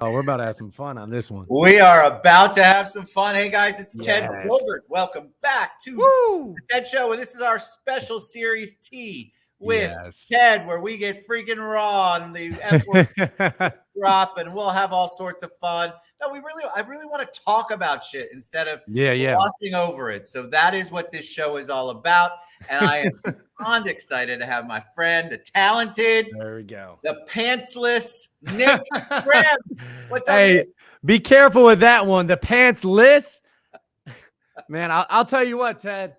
Oh, we're about to have some fun on this one. We are about to have some fun. Hey, guys, it's Ted Yes. Wilbert. Welcome back to Woo! the Ted Show. And this is our special series T with Yes. Ted, where we get freaking raw and the F word drop, and we'll have all sorts of fun. No, I really want to talk about shit instead of glossing over it. So that is what this show is all about. And I am beyond excited to have my friend, the talented, There we go, the pantsless Nick Krem. What's up, Hey, Nick? be careful with that one. The pantsless. Man, I'll tell you what, Ted.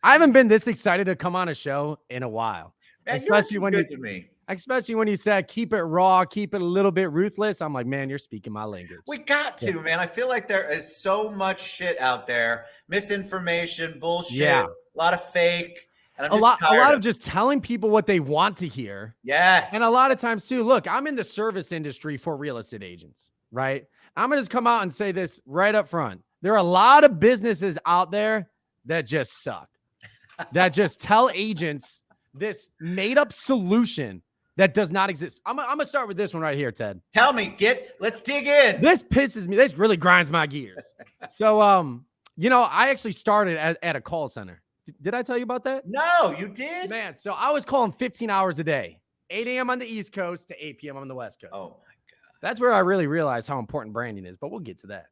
I haven't been this excited to come on a show in a while. Man, especially when good to me. Especially when you said keep it raw, keep it a little bit ruthless. I'm like, man, you're speaking my language. We got to, man. I feel like there is so much shit out there. Misinformation, bullshit, a lot of fake. And I'm just a lot of just telling people what they want to hear. Yes. And a lot of times too, look, I'm in the service industry for real estate agents, right? I'm going to just come out and say this right up front. There are a lot of businesses out there that just suck, that just tell agents this made up solution that does not exist. I'm going to start with this one right here, Ted. Tell me, let's dig in. This pisses me. This really grinds my gears. So, I actually started at a call center. Did I tell you about that? No, you did? Man, so I was calling 15 hours a day, 8 a.m. on the East Coast to 8 p.m. on the West Coast. Oh, my God. That's where I really realized how important branding is, but we'll get to that.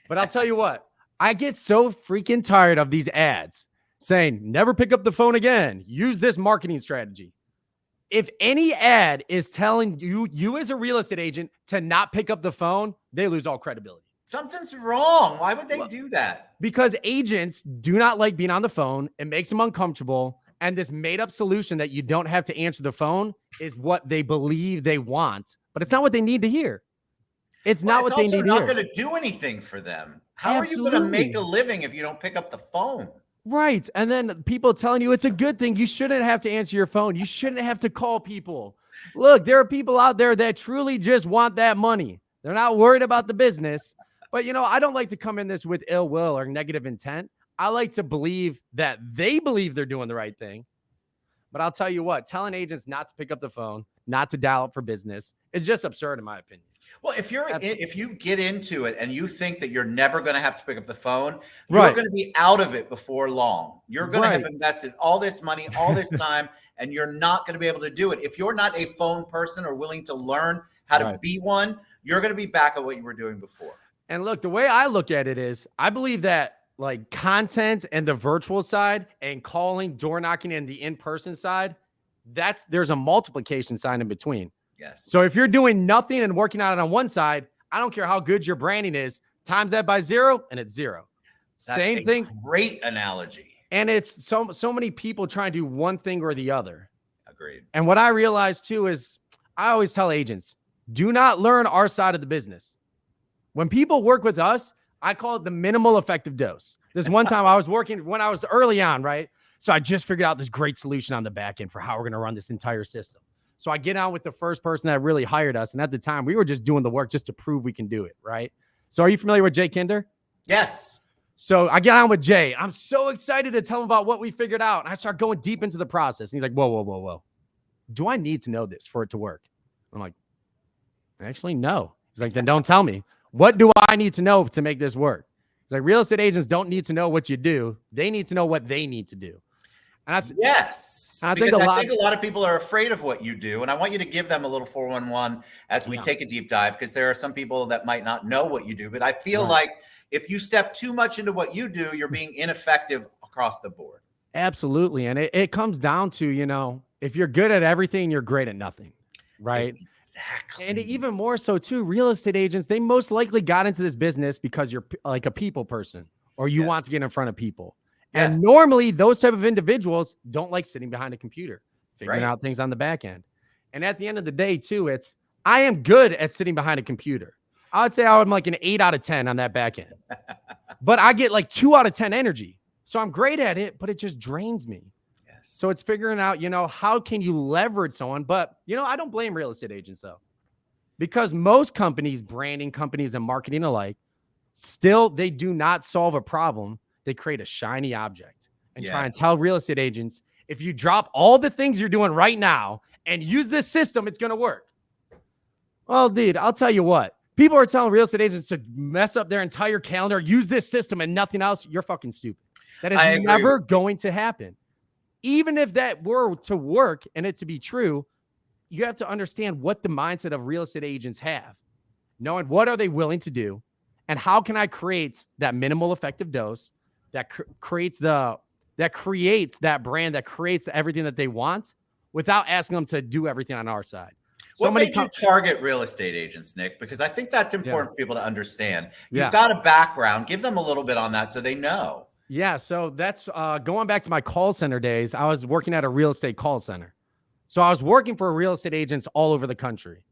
But I'll tell you what, I get so freaking tired of these ads saying, never pick up the phone again. Use this marketing strategy. If any ad is telling you as a real estate agent to not pick up the phone, they lose all credibility. Something's wrong. Why would they do that? Because agents do not like being on the phone. It makes them uncomfortable. And this made up solution that you don't have to answer the phone is what they believe they want, but it's not what they need to hear. It's not what they need to hear. It's not going to do anything for them. How are you going to make a living if you don't pick up the phone? Right. And then people telling you it's a good thing. You shouldn't have to answer your phone. You shouldn't have to call people. Look, there are people out there that truly just want that money. They're not worried about the business. But, I don't like to come in this with ill will or negative intent. I like to believe that they believe they're doing the right thing. But I'll tell you what, telling agents not to pick up the phone, not to dial up for business is just absurd in my opinion. Well, if you get into it and you think that you're never going to have to pick up the phone, you're going to be out of it before long. You're going to have invested all this money, all this time, and you're not going to be able to do it. If you're not a phone person or willing to learn how to be one, you're going to be back at what you were doing before. And look, the way I look at it is I believe that like content and the virtual side and calling, door knocking, and the in-person side, there's a multiplication sign in between. Yes. So if you're doing nothing and working on it on one side, I don't care how good your branding is, times that by 0 and it's 0. That's Same thing. Great analogy. And it's so many people trying to do one thing or the other. Agreed. And what I realized too is I always tell agents, do not learn our side of the business. When people work with us, I call it the minimal effective dose. There's one time I was working when I was early on, right? So I just figured out this great solution on the back end for how we're going to run this entire system. So I get on with the first person that really hired us. And at the time, we were just doing the work just to prove we can do it, right? So are you familiar with Jay Kinder? Yes. So I get on with Jay. I'm so excited to tell him about what we figured out. And I start going deep into the process. And he's like, whoa. Do I need to know this for it to work? I'm like, actually, no. He's like, then don't tell me. What do I need to know to make this work? It's like real estate agents don't need to know what you do. They need to know what they need to do. And I think a lot of people are afraid of what you do. And I want you to give them a little 411 as we take a deep dive, because there are some people that might not know what you do. But I feel like if you step too much into what you do, you're being ineffective across the board. Absolutely. And it comes down to, if you're good at everything, you're great at nothing. Right. Exactly. And even more so too, real estate agents, they most likely got into this business because you're like a people person or you want to get in front of people. And normally those type of individuals don't like sitting behind a computer, figuring out things on the back end. And at the end of the day too, I am good at sitting behind a computer. I would say I'm like an 8 out of 10 on that back end, but I get like 2 out of 10 energy. So I'm great at it, but it just drains me. So it's figuring out, how can you leverage someone? But, I don't blame real estate agents, though, because most companies, branding companies and marketing alike, still, they do not solve a problem. They create a shiny object and try and tell real estate agents, if you drop all the things you're doing right now and use this system, it's going to work. Well, dude, I'll tell you what, People are telling real estate agents to mess up their entire calendar, use this system and nothing else. You're fucking stupid. That is never going to happen. Even if that were to work and it to be true, you have to understand what the mindset of real estate agents have, knowing what are they willing to do and how can I create that minimal effective dose that creates that brand, that creates everything that they want without asking them to do everything on our side. What made you target real estate agents, Nick? Because I think that's important for people to understand. You've got a background. Give them a little bit on that so they know. Yeah, so that's going back to my call center days. I was working at a real estate call center. So I was working for real estate agents all over the country.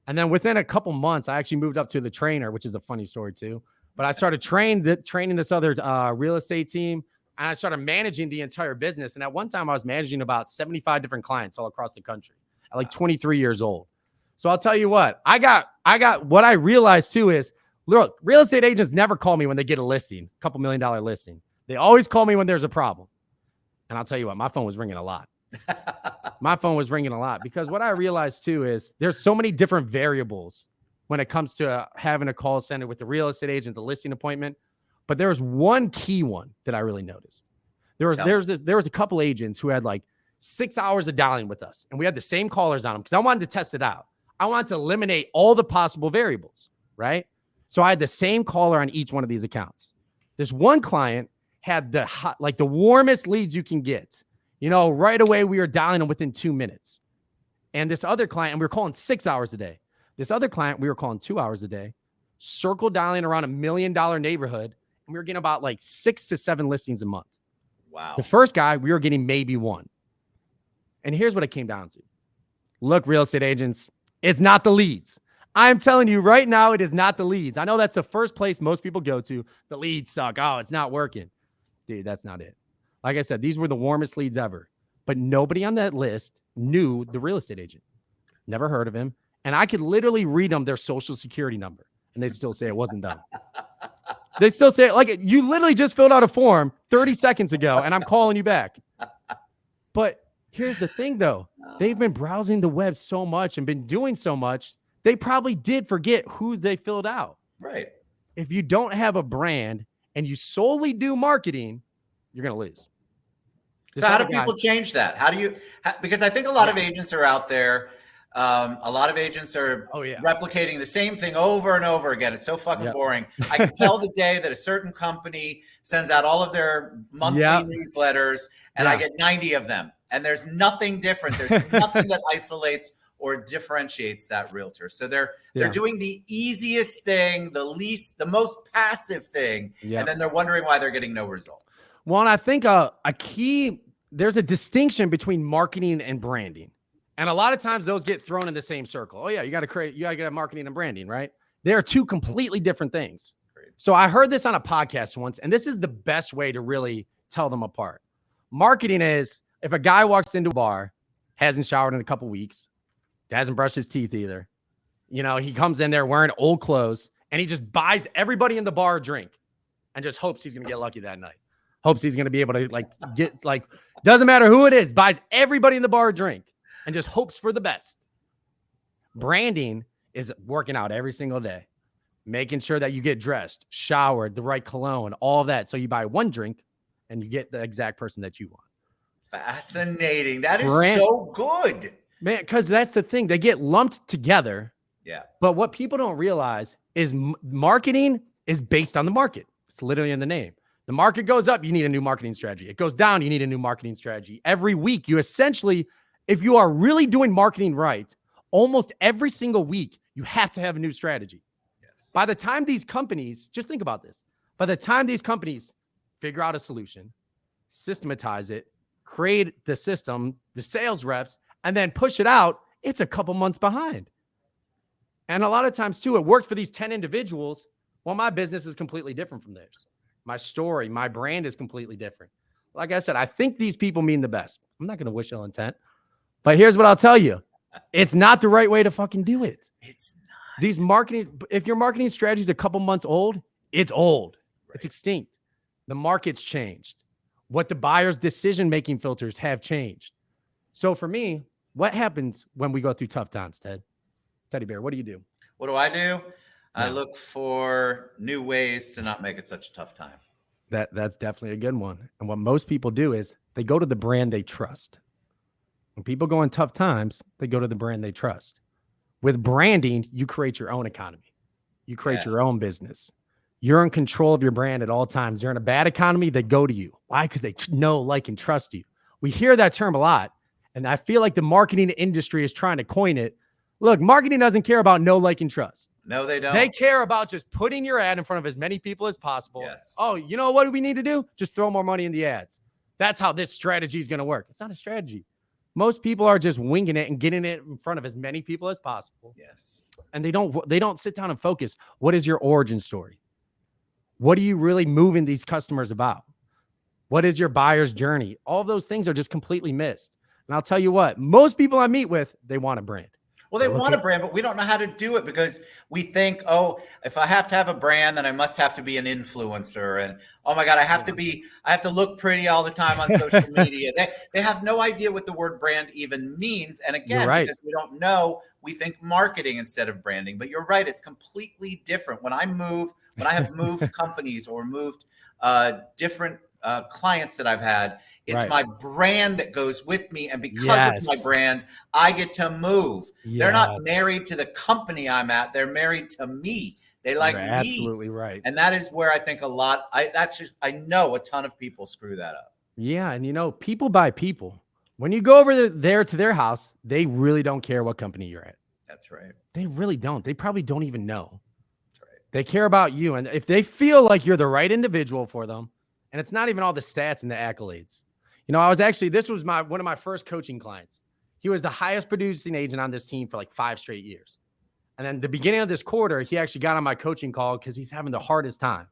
And then within a couple months, I actually moved up to the trainer, which is a funny story too. But I started training this other real estate team, and I started managing the entire business. And at one time, I was managing about 75 different clients all across the country at like 23 years old. So I'll tell you what, I got what I realized too is, look, real estate agents never call me when they get a listing, a couple $1 million listing. They always call me when there's a problem. And I'll tell you what, my phone was ringing a lot. My phone was ringing a lot because what I realized too is there's so many different variables when it comes to having a call center with the real estate agent, the listing appointment. But there was one key one that I really noticed. There was a couple agents who had like 6 hours of dialing with us, and we had the same callers on them because I wanted to test it out. I wanted to eliminate all the possible variables, right? So I had the same caller on each one of these accounts. This one client had the warmest leads you can get. You know, right away we were dialing them within 2 minutes. And this other client, and we were calling 6 hours a day. This other client, we were calling 2 hours a day, circle dialing around $1 million neighborhood, and we were getting about like 6 to 7 listings a month. Wow. The first guy, we were getting maybe 1. And here's what it came down to. Look, real estate agents, it's not the leads. I'm telling you right now, it is not the leads. I know that's the first place most people go to. The leads suck. Oh, it's not working. Dude, that's not it. Like I said, these were the warmest leads ever. But nobody on that list knew the real estate agent. Never heard of him. And I could literally read them their social security number. And they'd still say it wasn't them. They still say, like, you literally just filled out a form 30 seconds ago, and I'm calling you back. But here's the thing, though. They've been browsing the web so much and been doing so much, they probably did forget who they filled out. Right. If you don't have a brand and you solely do marketing, you're going to lose. So how do people change that? How do you, because I think a lot of agents are out there. A lot of agents are replicating the same thing over and over again. It's so fucking boring. I can tell the day that a certain company sends out all of their monthly newsletters and I get 90 of them. And there's nothing different. There's nothing that isolates or differentiates that realtor. So they're doing the easiest thing, the most passive thing, and then they're wondering why they're getting no results. Well, and I think there's a distinction between marketing and branding. And a lot of times those get thrown in the same circle. Oh yeah, you got to get marketing and branding, right? They are two completely different things. So I heard this on a podcast once, and this is the best way to really tell them apart. Marketing is if a guy walks into a bar, hasn't showered in a couple weeks, hasn't brushed his teeth either. You know, he comes in there wearing old clothes and he just buys everybody in the bar a drink and just hopes he's going to get lucky that night. Hopes he's going to be able to doesn't matter who it is, buys everybody in the bar a drink and just hopes for the best. Branding is working out every single day, making sure that you get dressed, showered, the right cologne, all of that. So you buy one drink and you get the exact person that you want. Fascinating. That is so good. Man, because that's the thing. They get lumped together. Yeah. But what people don't realize is marketing is based on the market. It's literally in the name. The market goes up, you need a new marketing strategy. It goes down, you need a new marketing strategy. Every week, you essentially, if you are really doing marketing right, almost every single week, you have to have a new strategy. Yes. By the time these companies, just think about this. By the time these companies figure out a solution, systematize it, create the system, the sales reps, and then push it out, it's a couple months behind. And a lot of times too, it works for these 10 individuals. Well, my business is completely different from theirs. My story, my brand is completely different. Like I said, I think these people mean the best. I'm not going to wish ill intent, but here's what I'll tell you. It's not the right way to fucking do it. It's not. These marketing, if your marketing strategy is a couple months old, it's old. Right. It's extinct. The market's changed. What the buyer's decision-making filters have changed. So for me, what happens when we go through tough times, Ted? Teddy Bear, what do you do? What do? I look for new ways to not make it such a tough time. That's definitely a good one. And what most people do is they go to the brand they trust. When people go in tough times, they go to the brand they trust. With branding, you create your own economy. You create your own business. You're in control of your brand at all times. You're in a bad economy, they go to you. Why? Because they know, like, and trust you. We hear that term a lot. And I feel like the marketing industry is trying to coin it. Look, marketing doesn't care about know, like, and trust. No, they don't. They care about just putting your ad in front of as many people as possible. Yes. Oh, you know what we need to do? Just throw more money in the ads. That's how this strategy is going to work. It's not a strategy. Most people are just winging it and getting it in front of as many people as possible. Yes. And they don't sit down and focus. What is your origin story? What are you really moving these customers about? What is your buyer's journey? All of those things are just completely missed. And I'll tell you what, most people I meet with, they want a brand. Well, they want a brand, but we don't know how to do it because we think, oh, if I have to have a brand, then I must have to be an influencer. And oh my God, I have to look pretty all the time on social media. They have no idea what the word brand even means. And again, because we don't know, we think marketing instead of branding. But you're right, it's completely different. When I have moved companies or moved different clients that I've had, it's my brand that goes with me. And because of my brand, I get to move. They're not married to the company I'm at. They're married to me. They like me. Absolutely right. And that is where I think I know a ton of people screw that up. Yeah. And people buy people. When you go over there to their house, they really don't care what company you're at. That's right. They really don't. They probably don't even know. That's right. They care about you. And if they feel like you're the right individual for them, and it's not even all the stats and the accolades. This was one of my first coaching clients. He was the highest producing agent on this team for like 5 straight years. And then the beginning of this quarter, he actually got on my coaching call because he's having the hardest time.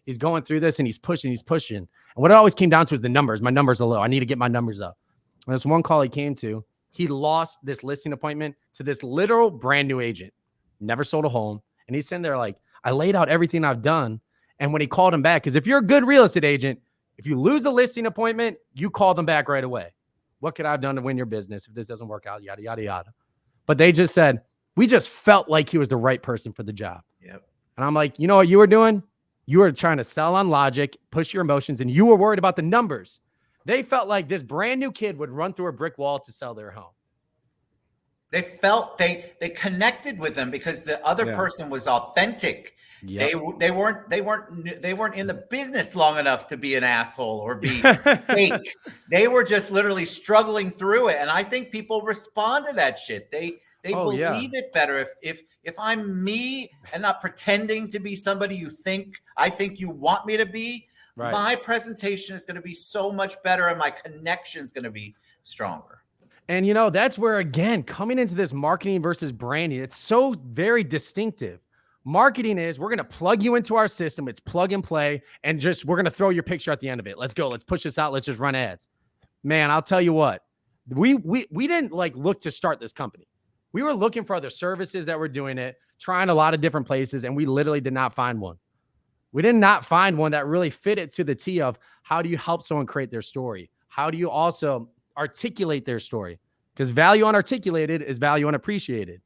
He's going through this and he's pushing. And what it always came down to is the numbers. My numbers are low. I need to get my numbers up. And this one call he came to, he lost this listing appointment to this literal brand new agent. Never sold a home. And he's sitting there like, I laid out everything I've done. And when he called him back, because if you're a good real estate agent, if you lose a listing appointment, you call them back right away. What could I have done to win your business if this doesn't work out? Yada, yada, yada. But they just said, we just felt like he was the right person for the job. Yep. And I'm like, you know what you were doing? You were trying to sell on logic, push your emotions, and you were worried about the numbers. They felt like this brand new kid would run through a brick wall to sell their home. They felt they connected with them because the other person was authentic. Yep. They weren't in the business long enough to be an asshole or be fake. They were just literally struggling through it. And I think people respond to that shit. They believe it better if I'm me and not pretending to be somebody I think you want me to be. Right. My presentation is going to be so much better and my connection is going to be stronger. And that's where, again, coming into this marketing versus branding, it's so very distinctive. Marketing is we're going to plug you into our system. It's plug and play. And we're going to throw your picture at the end of it. Let's go. Let's push this out. Let's just run ads. Man, I'll tell you what, we didn't look to start this company. We were looking for other services that were doing it, trying a lot of different places. And we literally did not find one. We did not find one that really fit it to the T of how do you help someone create their story? How do you also articulate their story? Because value unarticulated is value unappreciated.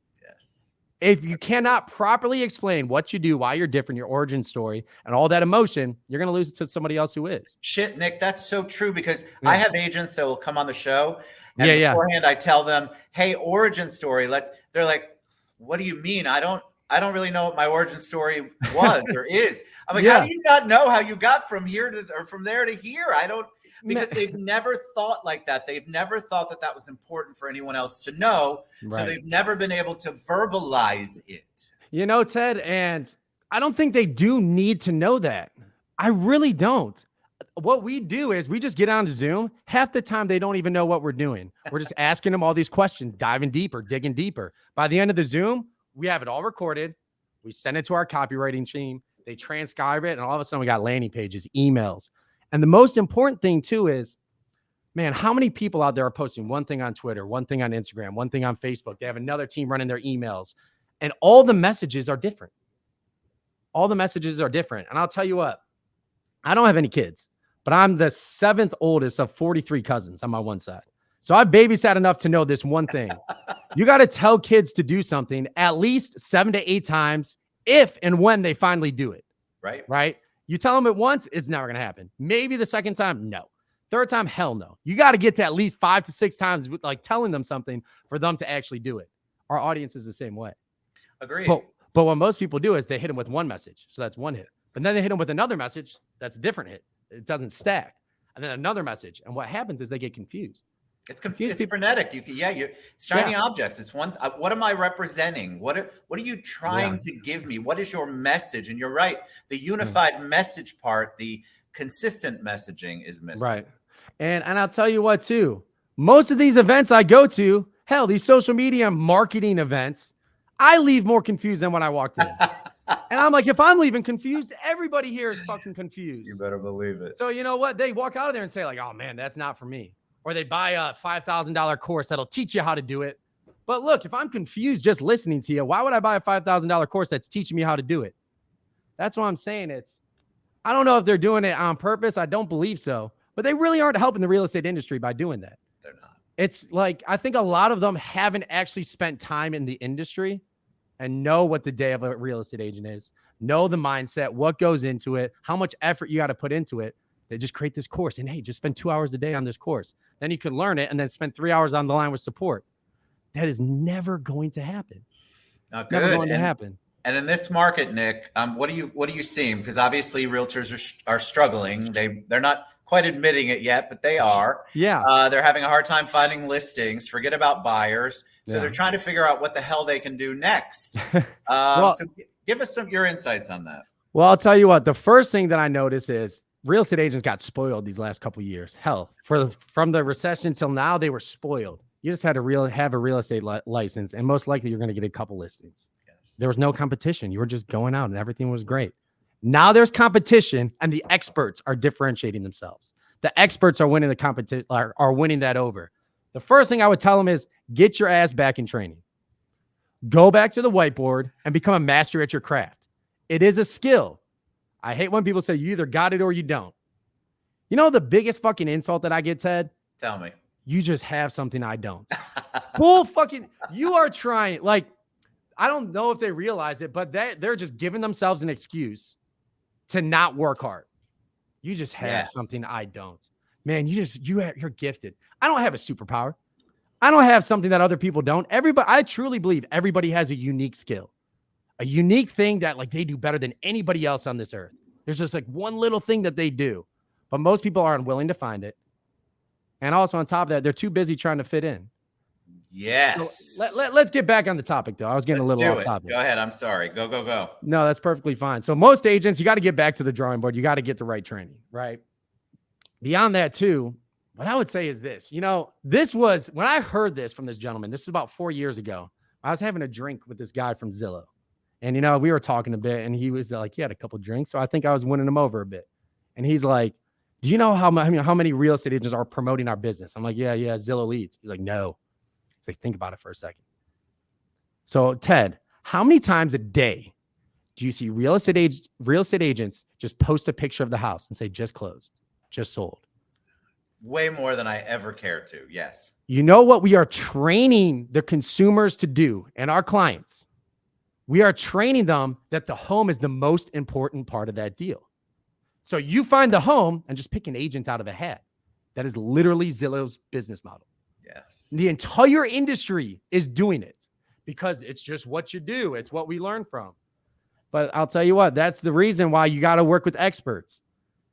If you cannot properly explain what you do, why you're different, your origin story, and all that emotion, you're going to lose it to somebody else who is. Shit, Nick, that's so true because I have agents that will come on the show and beforehand I tell them, hey, origin story. They're like, what do you mean? I don't really know what my origin story was or is. I'm like, how do you not know how you got from here or from there to here? Because they've never thought like that. They've never thought that that was important for anyone else to know. Right. So they've never been able to verbalize it. Ted, and I don't think they do need to know that. I really don't. What we do is we just get on Zoom. Half the time, they don't even know what we're doing. We're just asking them all these questions, diving deeper, digging deeper. By the end of the Zoom, we have it all recorded. We send it to our copywriting team. They transcribe it. And all of a sudden, we got landing pages, emails. And the most important thing, too, is, man, how many people out there are posting one thing on Twitter, one thing on Instagram, one thing on Facebook? They have another team running their emails. And all the messages are different. All the messages are different. And I'll tell you what, I don't have any kids, but I'm the 7th oldest of 43 cousins on my one side. So I've babysat enough to know this one thing. You got to tell kids to do something at least 7 to 8 times if and when they finally do it. Right. Right. You tell them it once, it's never going to happen. Maybe the second time, no. Third time, hell no. You got to get to at least 5 to 6 times with like telling them something for them to actually do it. Our audience is the same way. Agreed. But what most people do is they hit them with one message. So that's one hit. But then they hit them with another message. That's a different hit. It doesn't stack. And then another message. And what happens is they get confused. It's confused. It's frenetic. It's shiny objects. It's one. What am I representing? What are you trying to give me? What is your message? And you're right. The unified message part, the consistent messaging is missing. Right. And I'll tell you what, too. Most of these events I go to, hell, these social media marketing events, I leave more confused than when I walked in. And I'm like, if I'm leaving confused, everybody here is fucking confused. You better believe it. So you know what? They walk out of there and say like, oh, man, that's not for me. Or they buy a $5,000 course that'll teach you how to do it. But look, if I'm confused just listening to you, why would I buy a $5,000 course that's teaching me how to do it? That's what I'm saying. I don't know if they're doing it on purpose. I don't believe so. But they really aren't helping the real estate industry by doing that. They're not. It's like, I think a lot of them haven't actually spent time in the industry and know what the day of a real estate agent is, know the mindset, what goes into it, how much effort you got to put into it. They just create this course and, hey, just spend 2 hours a day on this course. Then you can learn it and then spend 3 hours on the line with support. That is never going to happen. Not good. Never going to happen. And in this market, Nick, what do you see? Because obviously realtors are struggling. They're not quite admitting it yet, but they are. Yeah. They're having a hard time finding listings. Forget about buyers. So they're trying to figure out what the hell they can do next. So give us your insights on that. Well, I'll tell you what. The first thing that I notice is real estate agents got spoiled these last couple of years. Hell, from the recession till now, they were spoiled. You just had to have a real estate license, and most likely you're going to get a couple listings. Yes. There was no competition. You were just going out, and everything was great. Now there's competition, and the experts are differentiating themselves. The experts are winning the competition, are winning that over. The first thing I would tell them is get your ass back in training. Go back to the whiteboard and become a master at your craft. It is a skill. I hate when people say you either got it or you don't. You know the biggest fucking insult that I get, Ted? Tell me. You just have something I don't. Bull fucking, you are trying. Like, I don't know if they realize it, but they're just giving themselves an excuse to not work hard. You just have something I don't. Man, you're gifted. I don't have a superpower. I don't have something that other people don't. I truly believe everybody has a unique skill. A unique thing that like they do better than anybody else on this earth. There's just like one little thing that they do, but most people are unwilling to find it. And also on top of that, they're too busy trying to fit in. Yes. So let's get back on the topic though. I was getting a little off topic. Go ahead. I'm sorry. Go. No, that's perfectly fine. So most agents, you got to get back to the drawing board. You got to get the right training, right? Beyond that too, what I would say is this, this was when I heard this from this gentleman, this was about 4 years ago. I was having a drink with this guy from Zillow. And, we were talking a bit and he was like, he had a couple drinks. So I think I was winning him over a bit. And he's like, do you know how many real estate agents are promoting our business? I'm like, yeah, Zillow leads. He's like, no. He's like, think about it for a second. So Ted, how many times a day do you see real estate agents just post a picture of the house and say, just closed, just sold? Way more than I ever cared to. Yes. You know what we are training the consumers to do and our clients? We are training them that the home is the most important part of that deal. So you find the home and just pick an agent out of a hat. That is literally Zillow's business model. Yes. The entire industry is doing it because it's just what you do. It's what we learn from. But I'll tell you what, that's the reason why you got to work with experts.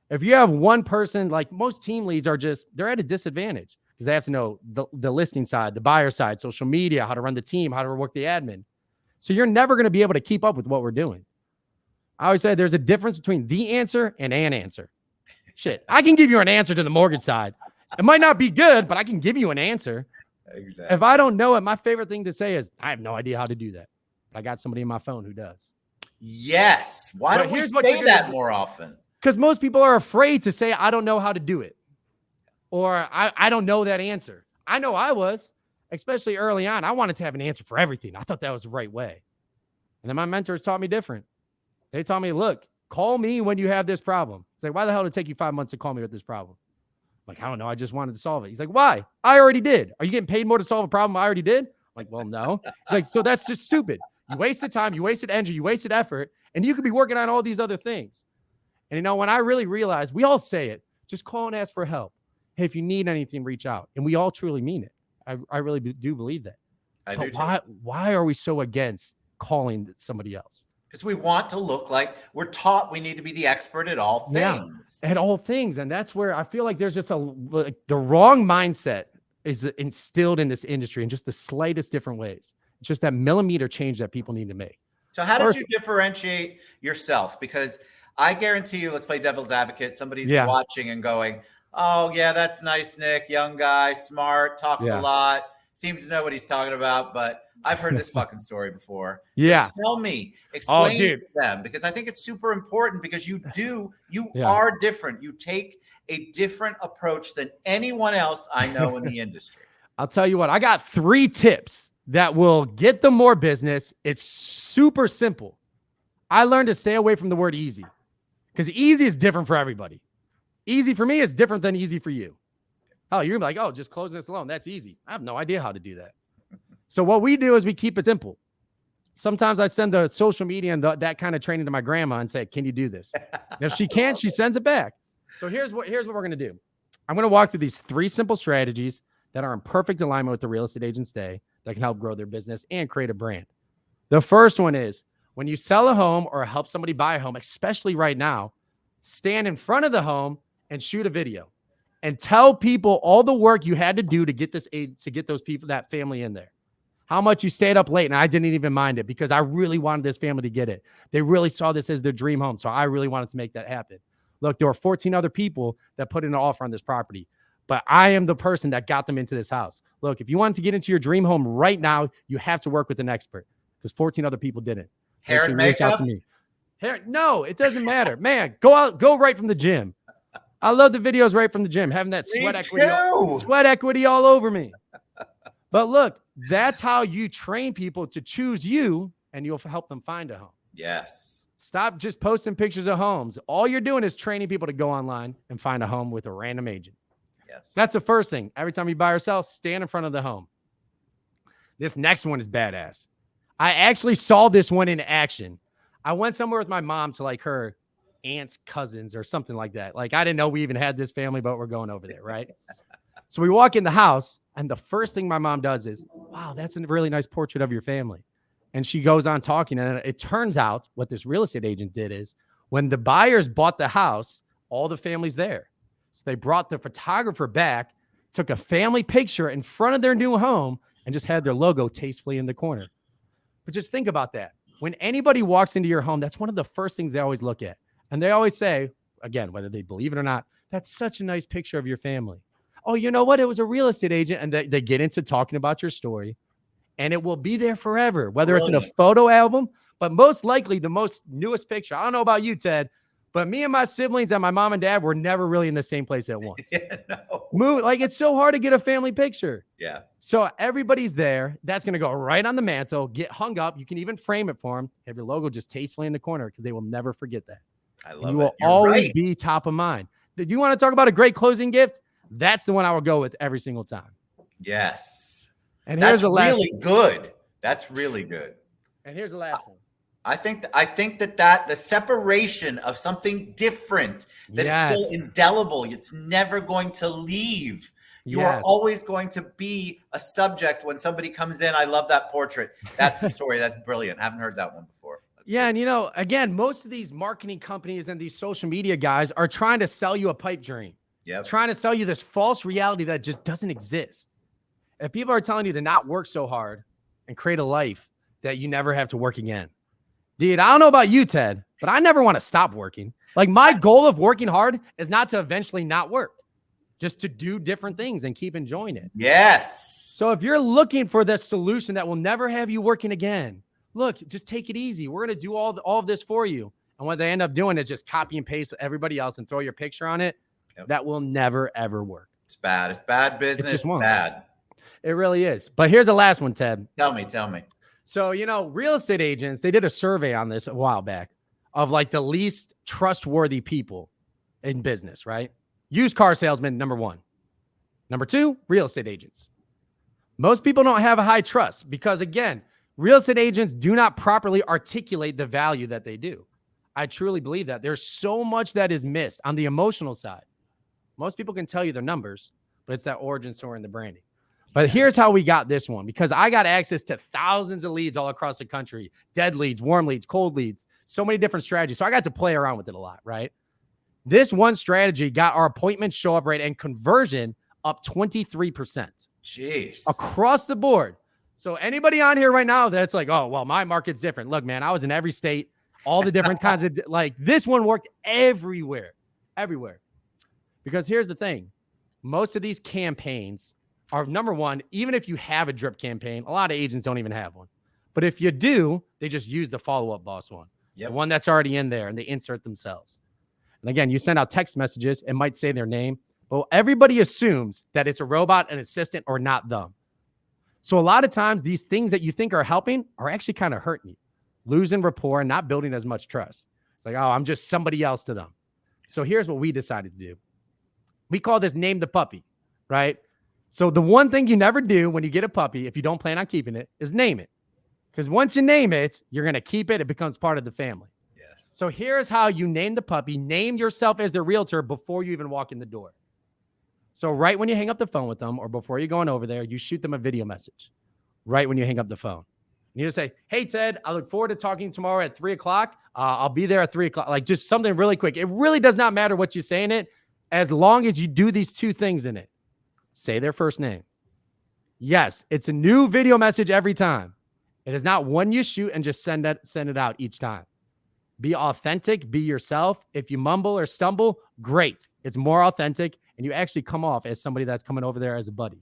If you have one person, like most team leads they're at a disadvantage because they have to know the listing side, the buyer side, social media, how to run the team, how to work the admin. So you're never going to be able to keep up with what we're doing. I always say there's a difference between the answer and an answer. Shit, I can give you an answer to the mortgage side. It might not be good, but I can give you an answer. Exactly. If I don't know it, my favorite thing to say is, I have no idea how to do that. But I got somebody in my phone who does. Yes. Why don't we say that more often? Because most people are afraid to say, I don't know how to do it. Or I don't know that answer. I know I was, especially early on. I wanted to have an answer for everything. I thought that was the right way. And then my mentors taught me different. They taught me, look, call me when you have this problem. It's like, why the hell did it take you 5 months to call me with this problem? I'm like, I don't know. I just wanted to solve it. He's like, why? I already did. Are you getting paid more to solve a problem I already did? I'm like, well, no. He's like, so that's just stupid. You wasted time, you wasted energy, you wasted effort, and you could be working on all these other things. And you know, when I really realized, we all say it, just call and ask for help. Hey, if you need anything, reach out. And we all truly mean it. I really do believe that. But why are we so against calling somebody else? Because we want to look like we're taught we need to be the expert at all things. Yeah, at all things. And that's where I feel like there's just the wrong mindset is instilled in this industry in just the slightest different ways. It's just that millimeter change that people need to make. So how did you differentiate yourself? Because I guarantee you, let's play devil's advocate. Somebody's watching and going, oh, yeah, that's nice, Nick. Young guy, smart, talks a lot, seems to know what he's talking about. But I've heard this fucking story before. Yeah. So tell me, explain to them, because I think it's super important because you are different. You take a different approach than anyone else I know in the industry. I'll tell you what, I got 3 tips that will get them more business. It's super simple. I learned to stay away from the word easy because easy is different for everybody. Easy for me is different than easy for you. Oh, you're gonna be like, oh, just closing this alone. That's easy. I have no idea how to do that. So what we do is we keep it simple. Sometimes I send the social media and that kind of training to my grandma and say, can you do this? And if she can't, she sends it back. So here's what we're going to do. I'm going to walk through these 3 simple strategies that are in perfect alignment with the real estate agents today that can help grow their business and create a brand. The first one is when you sell a home or help somebody buy a home, especially right now, stand in front of the home and shoot a video and tell people all the work you had to do to get those people, that family in there. How much you stayed up late, and I didn't even mind it because I really wanted this family to get it. They really saw this as their dream home, so I really wanted to make that happen. Look, there were 14 other people that put in an offer on this property, but I am the person that got them into this house. Look, if you want to get into your dream home right now, you have to work with an expert because 14 other people didn't. Hair and makeup? Out to me. No, it doesn't matter. Man, go right from the gym. I love the videos right from the gym, having that sweat equity all over me. But look, that's how you train people to choose you, and you'll help them find a home. Yes. Stop just posting pictures of homes. All you're doing is training people to go online and find a home with a random agent. Yes. That's the first thing. Every time you buy or sell, stand in front of the home. This next one is badass. I actually saw this one in action. I went somewhere with my mom to like her aunt's cousins or something like that. Like, I didn't know we even had this family, but we're going over there, right? So we walk in the house, and the first thing my mom does is, wow, that's a really nice portrait of your family. And she goes on talking, and it turns out what this real estate agent did is when the buyers bought the house, all the family's there. So they brought the photographer back, took a family picture in front of their new home, and just had their logo tastefully in the corner. But just think about that. When anybody walks into your home, that's one of the first things they always look at. And they always say, again, whether they believe it or not, that's such a nice picture of your family. Oh, you know what? It was a real estate agent. And they get into talking about your story, and it will be there forever, whether it's in a photo album, but most likely the most newest picture. I don't know about you, Ted, but me and my siblings and my mom and dad were never really in the same place at once. Like, it's so hard to get a family picture. Yeah. So everybody's there. That's going to go right on the mantle, get hung up. You can even frame it for them. Have your logo just tastefully in the corner because they will never forget that. I love it. You will always be top of mind. Do you want to talk about a great closing gift? That's the one I will go with every single time. Yes. And here's the last really good. That's really good. And here's the last one. I think that the separation of something different that is still indelible, it's never going to leave. You are always going to be a subject when somebody comes in. I love that portrait. That's the story. That's brilliant. I haven't heard that one before. And you know, again, most of these marketing companies and these social media guys are trying to sell you a pipe dream. Yeah. Trying to sell you this false reality that just doesn't exist. If people are telling you to not work so hard and create a life that you never have to work again. Dude, I don't know about you, Ted, but I never want to stop working. Like, my goal of working hard is not to eventually not work, just to do different things and keep enjoying it. Yes. So if you're looking for the solution that will never have you working again, look, just take it easy. We're going to do all of this for you. And what they end up doing is just copy and paste everybody else and throw your picture on it. Yep. That will never, ever work. It's bad. It's bad business. It's bad. It really is. But here's the last one, Ted. Tell me. So, you know, real estate agents, they did a survey on this a while back of like the least trustworthy people in business, right? Used car salesmen, number 1. Number 2, real estate agents. Most people don't have a high trust because, again, Real estate agents do not properly articulate the value that they do. I truly believe that. There's so much that is missed on the emotional side. Most people can tell you their numbers, but it's that origin story and the branding. But here's how we got this one, because I got access to thousands of leads all across the country, dead leads, warm leads, cold leads, so many different strategies. So I got to play around with it a lot, right? This one strategy got our appointment show up rate and conversion up 23%. Jeez. Across the board. So anybody on here right now that's like, oh, well, my market's different. Look, man, I was in every state, all the different kinds of, like, this one worked everywhere. Because here's the thing. Most of these campaigns are, number one, even if you have a drip campaign, a lot of agents don't even have one. But if you do, they just use the follow-up boss one. The one that's already in there, and they insert themselves. And again, you send out text messages, it might say their name, but everybody assumes that it's a robot, an assistant, or not them. So a lot of times, these things that you think are helping are actually kind of hurting you, losing rapport and not building as much trust. It's like, oh, I'm just somebody else to them. So here's what we decided to do. We call this name the puppy, right? So the one thing you never do when you get a puppy, if you don't plan on keeping it, is name it. Because once you name it, you're going to keep it. It becomes part of the family. Yes. So here's how you name the puppy. Name yourself as the realtor before you even walk in the door. So right when you hang up the phone with them, or before you're going over there, you shoot them a video message right when you hang up the phone. You just say, hey, Ted, I look forward to talking tomorrow at 3:00. I'll be there at 3:00. Like, just something really quick. It really does not matter what you say in it, as long as you do these two things in it. Say their first name. Yes, it's a new video message every time. It is not one you shoot and just send it out each time. Be authentic, be yourself. If you mumble or stumble, great. It's more authentic, and you actually come off as somebody that's coming over there as a buddy.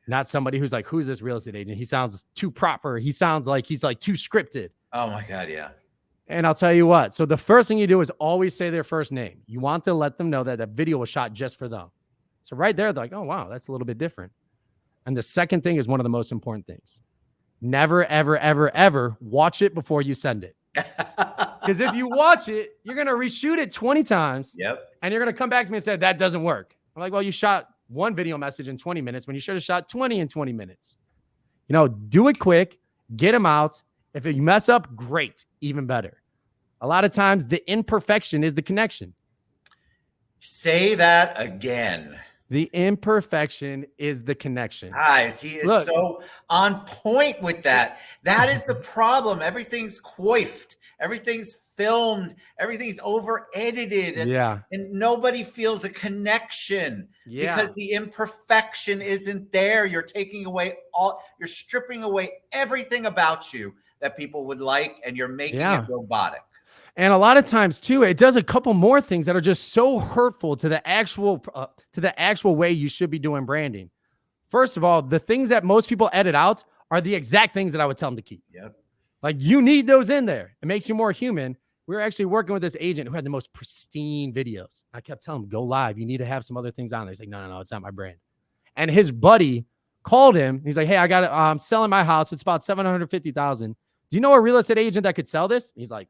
Not somebody who's like, who's this real estate agent? He sounds too proper. He sounds like he's like too scripted. Oh my God, yeah. And I'll tell you what. So the first thing you do is always say their first name. You want to let them know that that video was shot just for them. So right there, they're like, oh, wow, that's a little bit different. And the second thing is one of the most important things. Never, ever, ever, ever watch it before you send it. Because if you watch it, you're going to reshoot it 20 times. Yep. And you're going to come back to me and say, that doesn't work. I'm like, well, you shot one video message in 20 minutes when you should have shot 20 in 20 minutes. You know, do it quick, get them out. If you mess up, great, even better. A lot of times the imperfection is the connection. Say that again. The imperfection is the connection. Guys, he is so on point with that. That is the problem. Everything's coiffed. Everything's filmed. Everything's over edited. And nobody feels a connection because the imperfection isn't there. You're taking away you're stripping away everything about you that people would like, and you're making it robotic. And a lot of times too, it does a couple more things that are just so hurtful to the actual way you should be doing branding. First of all, the things that most people edit out are the exact things that I would tell them to keep. Yep. Like, you need those in there. It makes you more human. We were actually working with this agent who had the most pristine videos. I kept telling him, go live. You need to have some other things on there. He's like, no, it's not my brand. And his buddy called him. He's like, hey, I'm selling my house. It's about $750,000. Do you know a real estate agent that could sell this? He's like,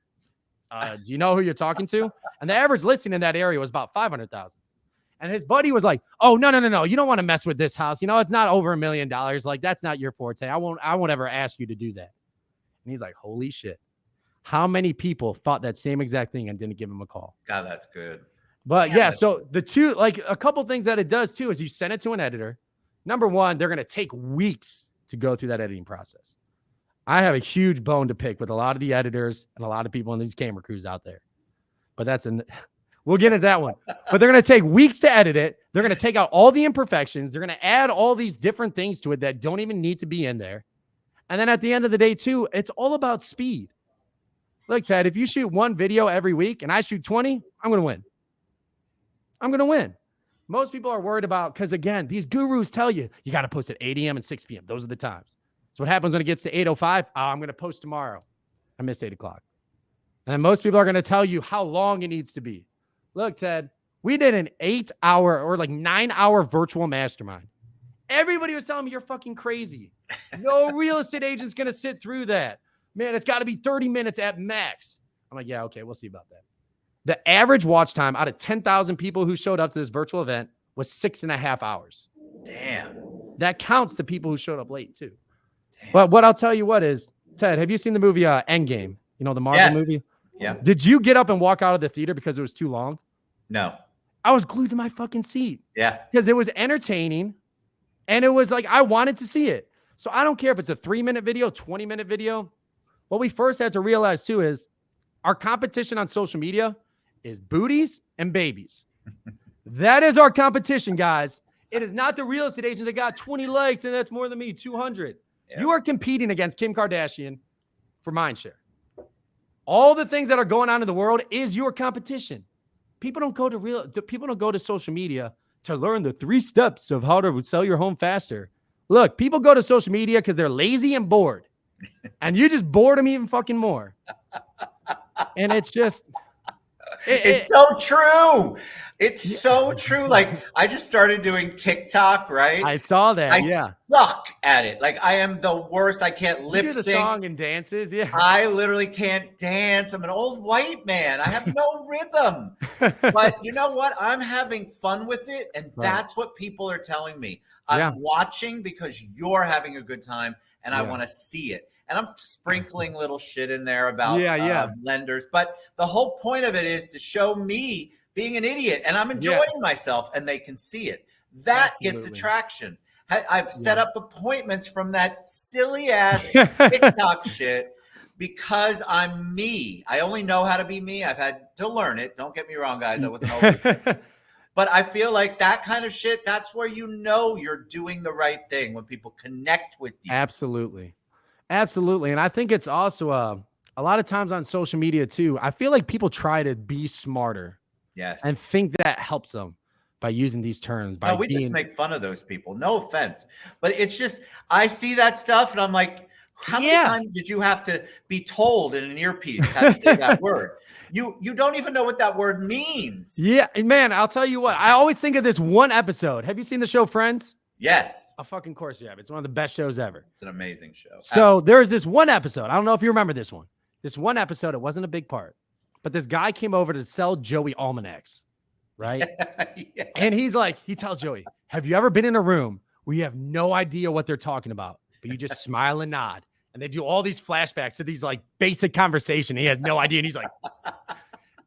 do you know who you're talking to? And the average listing in that area was about 500,000. And his buddy was like, oh, no. You don't want to mess with this house. You know, it's not over $1 million. Like, that's not your forte. I won't ever ask you to do that. And he's like, holy shit. How many people thought that same exact thing and didn't give him a call? God, that's good. But so the two, like, a couple things that it does too is you send it to an editor. Number one, they're going to take weeks to go through that editing process. I have a huge bone to pick with a lot of the editors and a lot of people in these camera crews out there. But we'll get into that one. But they're going to take weeks to edit it. They're going to take out all the imperfections. They're going to add all these different things to it that don't even need to be in there. And then at the end of the day too, it's all about speed. Look, Ted, if you shoot one video every week and I shoot 20, I'm going to win. I'm going to win. Most people are worried about, because again, these gurus tell you, you got to post at 8 a.m. and 6 p.m. Those are the times. So what happens when it gets to 8:05? I'm going to post tomorrow. I missed 8 o'clock. And most people are going to tell you how long it needs to be. Look, Ted, we did an 8-hour or like 9-hour virtual mastermind. Everybody was telling me you're fucking crazy. No real estate agent's going to sit through that. Man, it's got to be 30 minutes at max. I'm like, yeah, okay, we'll see about that. The average watch time out of 10,000 people who showed up to this virtual event was 6.5 hours. Damn. That counts the people who showed up late too. But what I'll tell you what is, Ted, have you seen the movie Endgame? You know, the Marvel movie? Yeah. Did you get up and walk out of the theater because it was too long? No. I was glued to my fucking seat. Yeah. Because it was entertaining and it was like, I wanted to see it. So I don't care if it's a 3-minute video, 20-minute video. What we first had to realize too is our competition on social media is booties and babies. That is our competition, guys. It is not the real estate agent that got 20 likes and that's more than me, 200. Yeah. You are competing against Kim Kardashian for mindshare. All the things that are going on in the world is your competition. People don't go to social media to learn the 3 steps of how to sell your home faster. Look, people go to social media because they're lazy and bored. And you just bored them even fucking more. And it's just... It's so true. It's so true. Like, I just started doing TikTok, right? I saw that. I suck at it. Like, I am the worst. I can't lip sync. You do the song and dances. Yeah. I literally can't dance. I'm an old white man. I have no rhythm. But you know what? I'm having fun with it. And that's what people are telling me. I'm watching because you're having a good time and I want to see it. And I'm sprinkling little shit in there about lenders. But the whole point of it is to show me being an idiot. And I'm enjoying myself and they can see it. That gets attraction. I've set up appointments from that silly ass TikTok shit because I'm me. I only know how to be me. I've had to learn it. Don't get me wrong, guys. I wasn't always But I feel like that kind of shit, that's where you know you're doing the right thing, when people connect with you. Absolutely. Absolutely. And I think it's also a lot of times on social media too, I feel like people try to be smarter. Yes. And think that helps them by using these terms. No, we just make fun of those people. No offense. But it's just, I see that stuff and I'm like, how many times did you have to be told in an earpiece how to say that word? You don't even know what that word means. Yeah, man, I'll tell you what. I always think of this one episode. Have you seen the show Friends? Yes. Of fucking course you have. It's one of the best shows ever. It's an amazing show. So there's this one episode. I don't know if you remember this one. This one episode, it wasn't a big part. But this guy came over to sell Joey almanacs, right? And he's like, he tells Joey, have you ever been in a room where you have no idea what they're talking about, but you just smile and nod? And they do all these flashbacks to these like basic conversation. He has no idea. And he's like,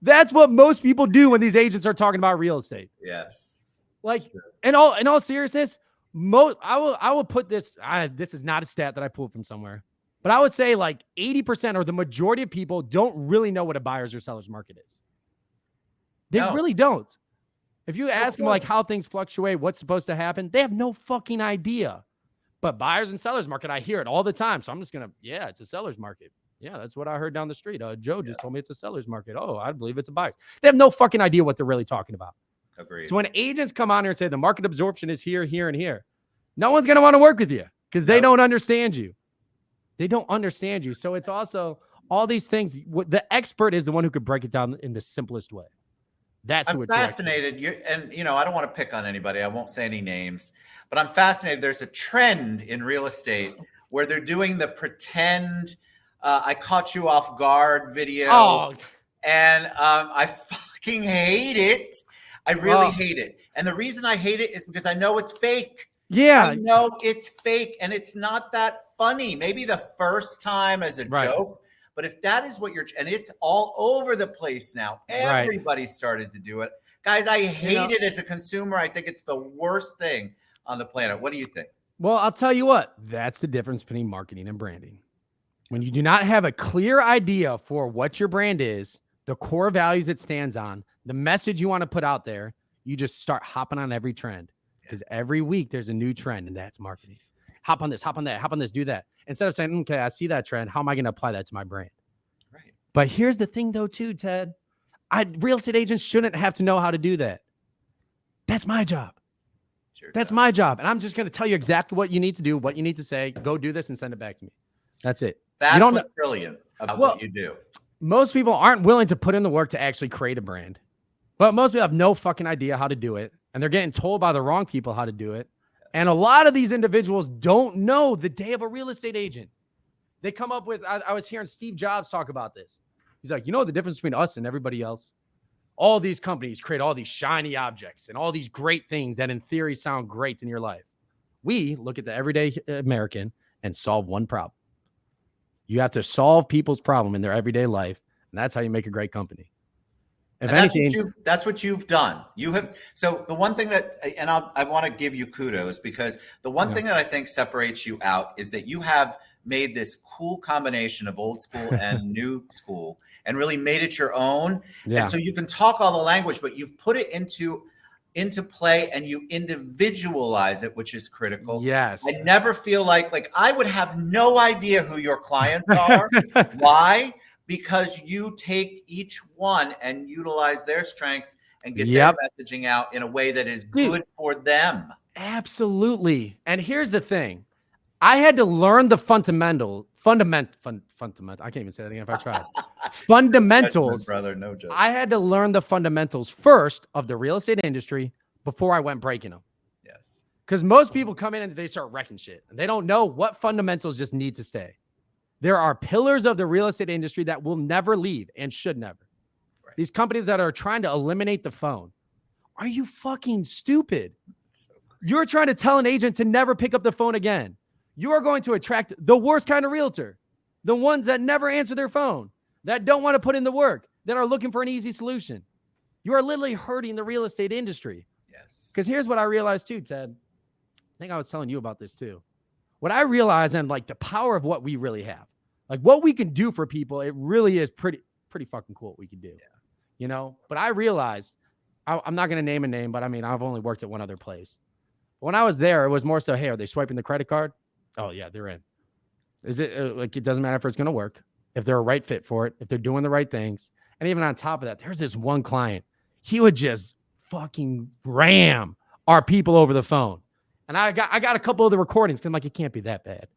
that's what most people do when these agents are talking about real estate. Yes. Like in all seriousness, I will put this, this is not a stat that I pulled from somewhere, but I would say like 80% or the majority of people don't really know what a buyer's or seller's market is. They really don't. If you ask them like how things fluctuate, what's supposed to happen, they have no fucking idea. But buyers and sellers market, I hear it all the time. So I'm just going to, it's a seller's market. Yeah, that's what I heard down the street. Joe just told me it's a seller's market. Oh, I believe it's a buyer. They have no fucking idea what they're really talking about. Agreed. So when agents come on here and say the market absorption is here, here, and here, no one's going to want to work with you because they don't understand you. They don't understand you. So it's also all these things. The expert is the one who could break it down in the simplest way. That's I'm fascinated. I don't want to pick on anybody. I won't say any names, but I'm fascinated. There's a trend in real estate where they're doing the pretend I caught you off guard video. Oh. And I fucking hate it. I really hate it. And the reason I hate it is because I know it's fake. Yeah. I know it's fake and it's not that funny. Maybe the first time as a joke. But if that is what and it's all over the place now. Everybody started to do it. Guys, I hate it as a consumer. I think it's the worst thing on the planet. What do you think? Well, I'll tell you what. That's the difference between marketing and branding. When you do not have a clear idea for what your brand is, the core values it stands on, the message you want to put out there, you just start hopping on every trend. Because every week there's a new trend, and that's marketing. Hop on this, hop on that, hop on this, do that. Instead of saying, okay, I see that trend. How am I going to apply that to my brand? Right. But here's the thing, though, too, Ted. Real estate agents shouldn't have to know how to do that. That's my job. That's my job. And I'm just going to tell you exactly what you need to do, what you need to say. Go do this and send it back to me. That's it. That's what's brilliant about what you do. Most people aren't willing to put in the work to actually create a brand. But most people have no fucking idea how to do it. And they're getting told by the wrong people how to do it. And a lot of these individuals don't know the day of a real estate agent. They come up with, I was hearing Steve Jobs talk about this. He's like, you know the difference between us and everybody else? All these companies create all these shiny objects and all these great things that in theory sound great in your life. We look at the everyday American and solve one problem. You have to solve people's problem in their everyday life, and that's how you make a great company. If anything, that's what you've done. You have. So the one thing that, and I want to give you kudos, because the one thing that I think separates you out is that you have made this cool combination of old school and new school and really made it your own. Yeah. And so you can talk all the language, but you've put it into play and you individualize it, which is critical. Yes. I never feel like I would have no idea who your clients are. Why? Because you take each one and utilize their strengths and get their messaging out in a way that is good for them. Absolutely. And here's the thing. I had to learn the fundamental. I can't even say that again if I tried. Fundamentals. Brother, no joke. I had to learn the fundamentals first of the real estate industry before I went breaking them. Yes. Because most people come in and they start wrecking shit. And they don't know what fundamentals just need to stay. There are pillars of the real estate industry that will never leave and should never. Right. These companies that are trying to eliminate the phone. Are you fucking stupid? So you're trying to tell an agent to never pick up the phone again. You are going to attract the worst kind of realtor. The ones that never answer their phone, that don't want to put in the work, that are looking for an easy solution. You are literally hurting the real estate industry. Yes. Because here's what I realized too, Ted. I think I was telling you about this too. What I realize, and like the power of what we really have, like what we can do for people, it really is pretty fucking cool what we can do. Yeah. You know, but I realized, I'm not going to name a name, but I mean, I've only worked at one other place. When I was there, it was more so, hey, are they swiping the credit card? Oh yeah, they're in. Is it like, it doesn't matter if it's going to work, if they're a right fit for it, if they're doing the right things. And even on top of that, there's this one client, he would just fucking ram our people over the phone. And I got a couple of the recordings because I'm like, it can't be that bad.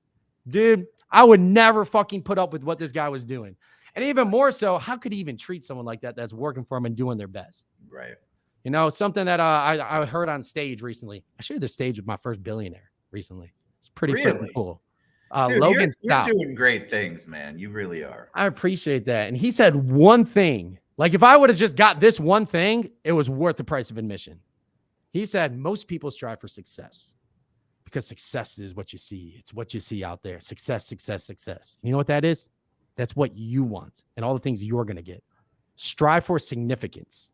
Dude, I would never fucking put up with what this guy was doing. And even more so, how could he even treat someone like that that's working for him and doing their best? Right. You know, something that I heard on stage recently. I shared the stage with my first billionaire recently. It's pretty freaking cool. Dude, Logan you're doing great things, man. You really are. I appreciate that. And he said one thing. Like if I would have just got this one thing, it was worth the price of admission. He said most people strive for success. Because success is what you see. It's what you see out there. Success, success, success. You know what that is? That's what you want and all the things you're going to get. Strive for significance.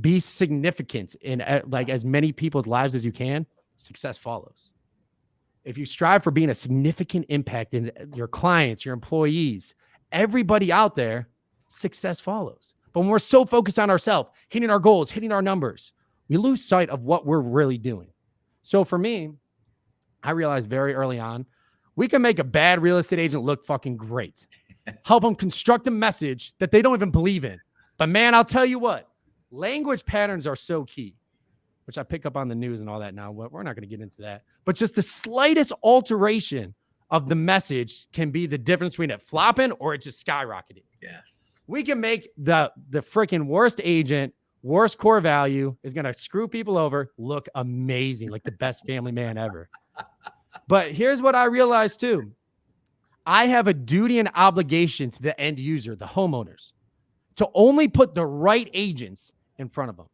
Be significant in like as many people's lives as you can. Success follows. If you strive for being a significant impact in your clients, your employees, everybody out there, success follows. But when we're so focused on ourselves, hitting our goals, hitting our numbers, we lose sight of what we're really doing. So for me, I realized very early on, we can make a bad real estate agent look fucking great. Help them construct a message that they don't even believe in. But man, I'll tell you what, language patterns are so key, which I pick up on the news and all that now. We're not going to get into that. But just the slightest alteration of the message can be the difference between it flopping or it just skyrocketing. Yes. We can make the freaking worst agent, worst core value is going to screw people over, look amazing, like the best family man ever. But here's what I realized too. I have a duty and obligation to the end user, the homeowners, to only put the right agents in front of them.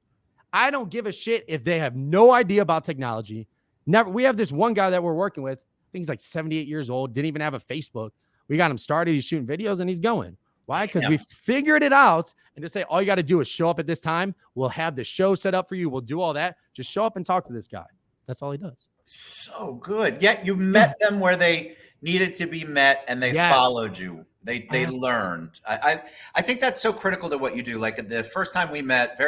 I don't give a shit if they have no idea about technology. Never. We have this one guy that we're working with. I think he's like 78 years old. Didn't even have a Facebook. We got him started. He's shooting videos and he's going. Why? Because we figured it out and just say, all you got to do is show up at this time. We'll have the show set up for you. We'll do all that. Just show up and talk to this guy. That's all he does. So good. Yet you met them where they needed to be met and they followed you. They learned. I think that's so critical to what you do. Like the first time we met,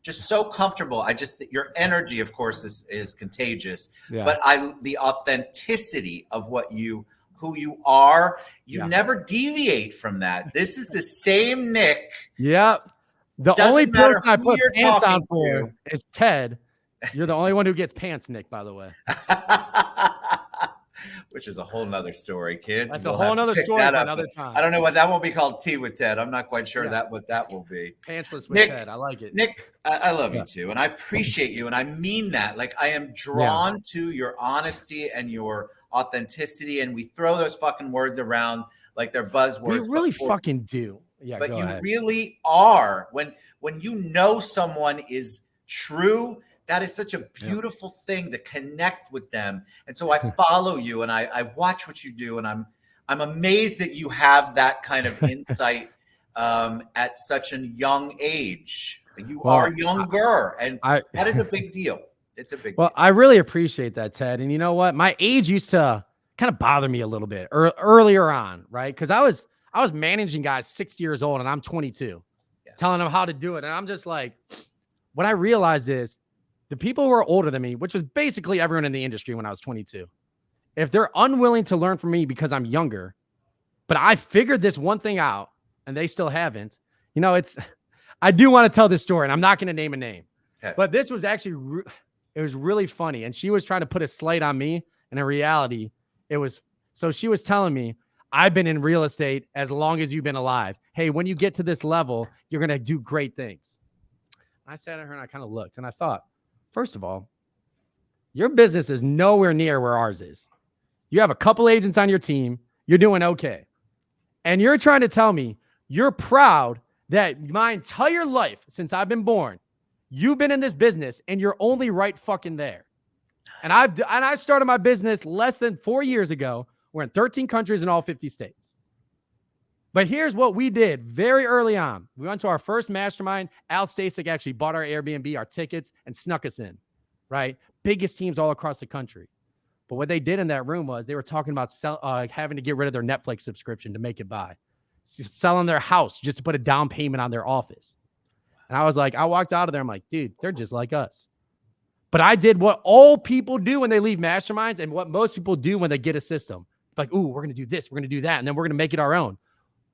just so comfortable. Your energy, of course, is contagious, but the authenticity of who you are, you never deviate from that. This is the same Nick. Yep. The only person I put pants on for is Ted. You're the only one who gets pants, Nick, by the way. Which is a whole nother story, kids. That's a whole nother story for another time. I don't know what that will be called. Tea with Ted. I'm not quite sure what that will be. Pantsless with Ted. I like it. Nick, I love you too. And I appreciate you. And I mean that. Like I am drawn to your honesty and your authenticity. And we throw those fucking words around like they're buzzwords. We really fucking do. Yeah, but you really are. When you know someone is true, that is such a beautiful thing to connect with them. And so I follow you and I watch what you do, and I'm amazed that you have that kind of insight at such a young age. You are younger, and that is a big deal. It's a big deal. I really appreciate that, Ted. And you know what? My age used to kind of bother me a little bit earlier on, right? Because I was managing guys 60 years old and I'm 22, telling them how to do it. And I'm just like, what I realized is the people who are older than me, which was basically everyone in the industry when I was 22, if they're unwilling to learn from me because I'm younger, but I figured this one thing out and they still haven't, you know, I do want to tell this story, and I'm not going to name a name, but this was actually, it was really funny. And she was trying to put a slight on me. And in reality, so she was telling me, I've been in real estate as long as you've been alive. Hey, when you get to this level, you're going to do great things. I sat at her and I kind of looked and I thought, first of all, your business is nowhere near where ours is. You have a couple agents on your team. You're doing okay. And you're trying to tell me you're proud that my entire life since I've been born, you've been in this business and you're only right fucking there. And I started my business less than 4 years ago. We're in 13 countries in all 50 states. But here's what we did very early on. We went to our first mastermind. Al Stasek actually bought our Airbnb, our tickets, and snuck us in, right? Biggest teams all across the country. But what they did in that room was they were talking about having to get rid of their Netflix subscription to make it buy, selling their house just to put a down payment on their office. And I was like, I walked out of there. I'm like, dude, they're just like us. But I did what all people do when they leave masterminds and what most people do when they get a system. Like, ooh, we're going to do this. We're going to do that. And then we're going to make it our own.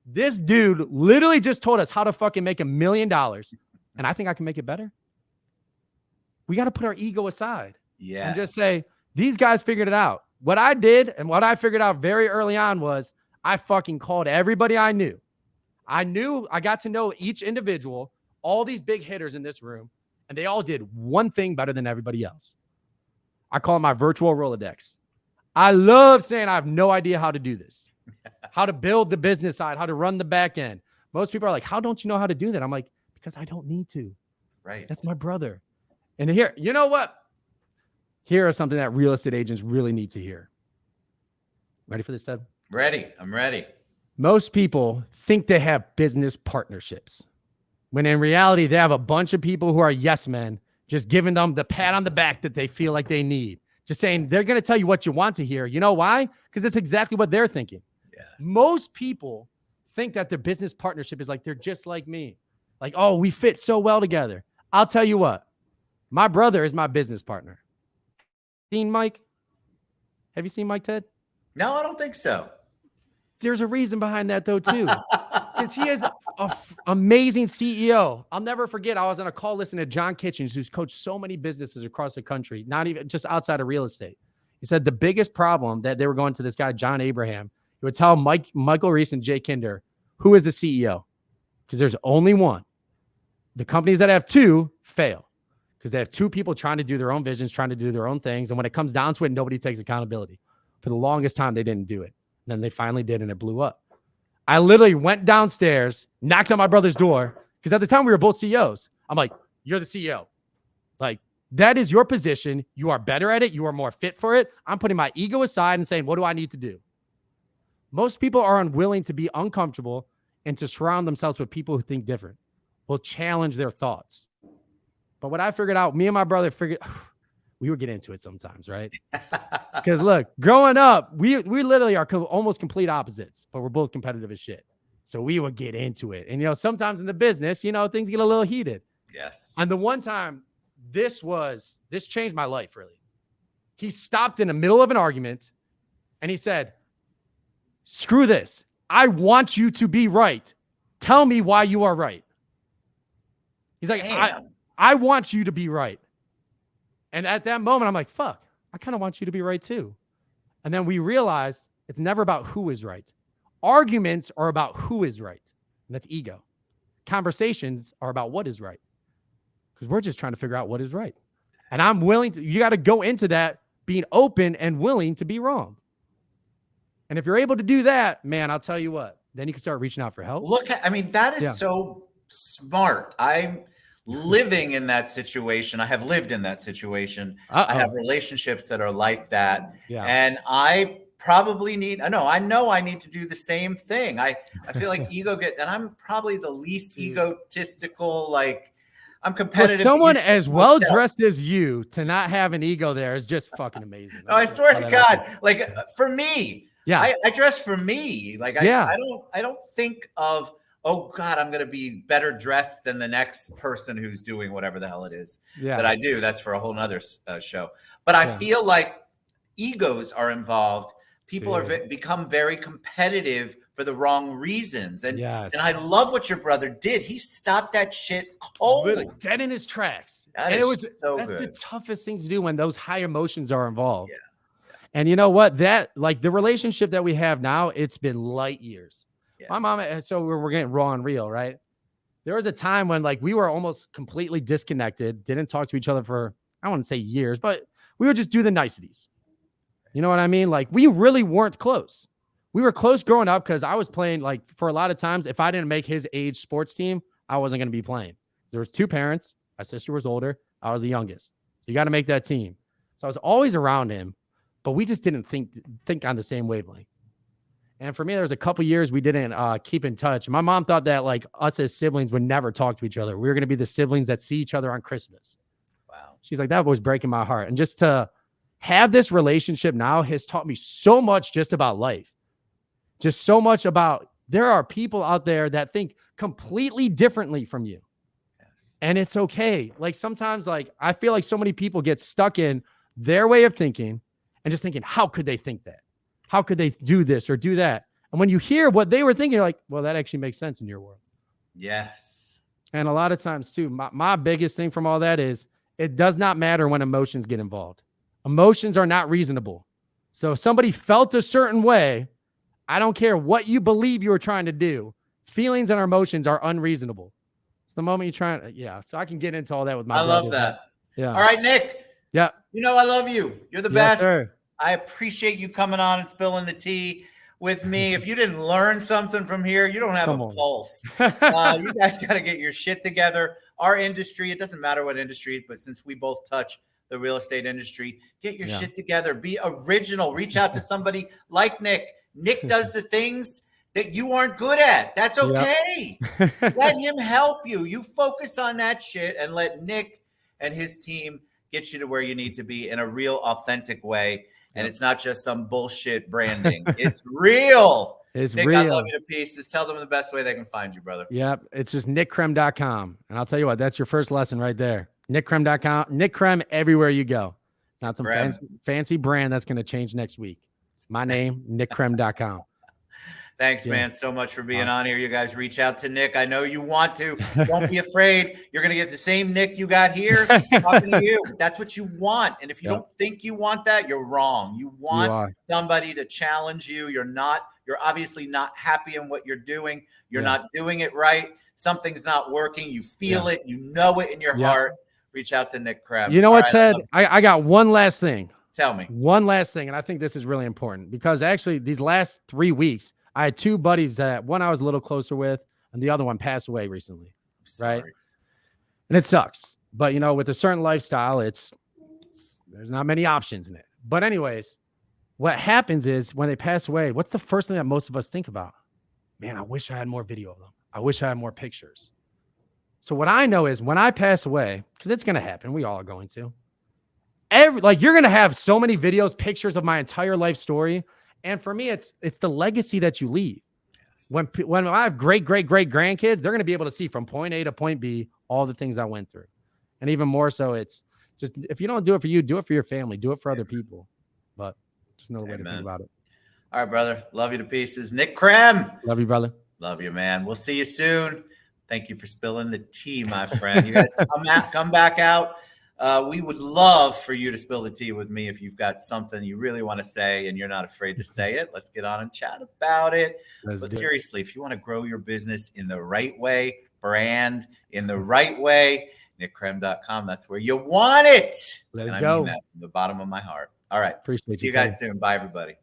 This dude literally just told us how to fucking make $1 million. And I think I can make it better. We got to put our ego aside and just say, these guys figured it out. What I did and what I figured out very early on was I fucking called everybody I knew. I got to know each individual, all these big hitters in this room, and they all did one thing better than everybody else. I call it my virtual Rolodex. I love saying I have no idea how to do this, how to build the business side, how to run the back end. Most people are like, how don't you know how to do that? I'm like, because I don't need to. Right. That's my brother. And here, you know what? Here is something that real estate agents really need to hear. Ready for this, Ted? Ready. I'm ready. Most people think they have business partnerships, when in reality, they have a bunch of people who are yes men, just giving them the pat on the back that they feel like they need. Just saying they're going to tell you what you want to hear. You know why? Because it's exactly what they're thinking. Yes. Most people think that their business partnership is like they're just like me. Like, oh, we fit so well together. I'll tell you what. My brother is my business partner. Seen Mike? Have you seen Mike, Ted? No, I don't think so. There's a reason behind that, though, too. Because he is an amazing CEO. I'll never forget, I was on a call listening to John Kitchens, who's coached so many businesses across the country, not even just outside of real estate. He said the biggest problem that they were going to this guy, John Abraham, he would tell Michael Reese and Jay Kinder, who is the CEO? Because there's only one. The companies that have two fail because they have two people trying to do their own visions, trying to do their own things. And when it comes down to it, nobody takes accountability. For the longest time, they didn't do it. And then they finally did, and it blew up. I literally went downstairs, knocked on my brother's door, because at the time we were both CEOs. I'm like, you're the CEO. Like, that is your position. You are better at it. You are more fit for it. I'm putting my ego aside and saying, what do I need to do? Most people are unwilling to be uncomfortable and to surround themselves with people who think different, will challenge their thoughts. But what I figured out, me and my brother we would get into it sometimes, right? Because look, growing up, we literally are almost complete opposites, but we're both competitive as shit. So we would get into it. And, sometimes in the business, things get a little heated. Yes. And the one time, this changed my life, really. He stopped in the middle of an argument and he said, screw this. I want you to be right. Tell me why you are right. He's like, I want you to be right. And at that moment, I'm like, fuck, I kind of want you to be right too. And then we realized it's never about who is right. Arguments are about who is right. And that's ego. Conversations are about what is right. Because we're just trying to figure out what is right. And I'm willing to, you got to go into that being open and willing to be wrong. And if you're able to do that, man, I'll tell you what, then you can start reaching out for help. That is so smart. I'm living in that situation. I have lived in that situation. I have relationships that are like that. Yeah. And I probably need, I know I need to do the same thing. I feel like and I'm probably the least egotistical, like I'm competitive. For someone as well dressed as you to not have an ego there is just fucking amazing. No, I swear to God, like for me, yeah, I dress for me. Like I don't think of, oh God, I'm going to be better dressed than the next person who's doing whatever the hell it is that I do. That's for a whole nother show. But I feel like egos are involved. People become very competitive for the wrong reasons. And I love what your brother did. He stopped that shit cold. Literally dead in his tracks. That's the toughest thing to do when those high emotions are involved. Yeah. And you know what? That, like, the relationship that we have now, it's been light years. My mom, so we're getting raw and real, right? There was a time when, like, we were almost completely disconnected, didn't talk to each other for, I wouldn't say years, but we would just do the niceties. You know what I mean? Like, we really weren't close. We were close growing up because I was playing, like, for a lot of times, if I didn't make his age sports team, I wasn't going to be playing. There was 2 parents. My sister was older. I was the youngest. So you got to make that team. So I was always around him, but we just didn't think on the same wavelength. And for me, there was a couple years we didn't keep in touch. My mom thought that, like, us as siblings would never talk to each other. We were going to be the siblings that see each other on Christmas. Wow. She's like, that was breaking my heart. And just to have this relationship now has taught me so much just about life. Just so much about, there are people out there that think completely differently from you. Yes. And it's okay. Like, sometimes, like, I feel like so many people get stuck in their way of thinking and just thinking, how could they think that? How could they do this or do that? And when you hear what they were thinking, you're like, well, that actually makes sense in your world. Yes. And a lot of times too, my biggest thing from all that is, it does not matter when emotions get involved. Emotions are not reasonable. So if somebody felt a certain way, I don't care what you believe you were trying to do. Feelings and our emotions are unreasonable. It's the moment you're trying to, so I can get into all that with my brother. I love that. Yeah. All right, Nick. Yeah. You know, I love you. You're the best. Sir. I appreciate you coming on and spilling the tea with me. If you didn't learn something from here, you don't have a pulse. You guys got to get your shit together. Our industry, it doesn't matter what industry, but since we both touch the real estate industry, get your shit together. Be original. Reach out to somebody like Nick. Nick does the things that you aren't good at. That's okay. Let him help you. You focus on that shit and let Nick and his team get you to where you need to be in a real, authentic way. And it's not just some bullshit branding. It's real. It's Nick, real. I love you to pieces. Tell them the best way they can find you, brother. Yep. It's just nickkrem.com. And I'll tell you what, that's your first lesson right there. Nickkrem.com. Nick Krem everywhere you go. It's not some fancy brand that's going to change next week. It's my name, nickkrem.com. Thanks, man, so much for being on here. You guys reach out to Nick. I know you want to. Don't be afraid. You're going to get the same Nick you got here talking to you. That's what you want. And if you don't think you want that, you're wrong. You want somebody to challenge you. You're obviously not happy in what you're doing. You're not doing it right. Something's not working. You feel it. You know it in your heart. Reach out to Nick Krem. You know what, Ted? I got one last thing. Tell me. One last thing. And I think this is really important because actually these last 3 weeks, I had 2 buddies that one I was a little closer with and the other one passed away recently. Right. And it sucks. But, you know, with a certain lifestyle, there's not many options in it. But anyways, what happens is when they pass away, what's the first thing that most of us think about? Man, I wish I had more video of them. I wish I had more pictures. So what I know is when I pass away, because it's going to happen, we all are going to, you're going to have so many videos, pictures of my entire life story. And for me, it's the legacy that you leave. Yes. When I have great grandkids, they're going to be able to see from point A to point B all the things I went through. And even more so, it's just, if you don't do it for you, do it for your family, do it for other people. But just another way to think about it. All right, brother. Love you to pieces. Nick Krem. Love you, brother. Love you, man. We'll see you soon. Thank you for spilling the tea, my friend. You guys come back out. We would love for you to spill the tea with me if you've got something you really want to say and you're not afraid to say it. Let's get on and chat about it. But seriously, if you want to grow your business in the right way, brand in the right way, nickkrem.com. That's where you want it. Let it go. I mean that from the bottom of my heart. All right. See you guys soon. Bye, everybody.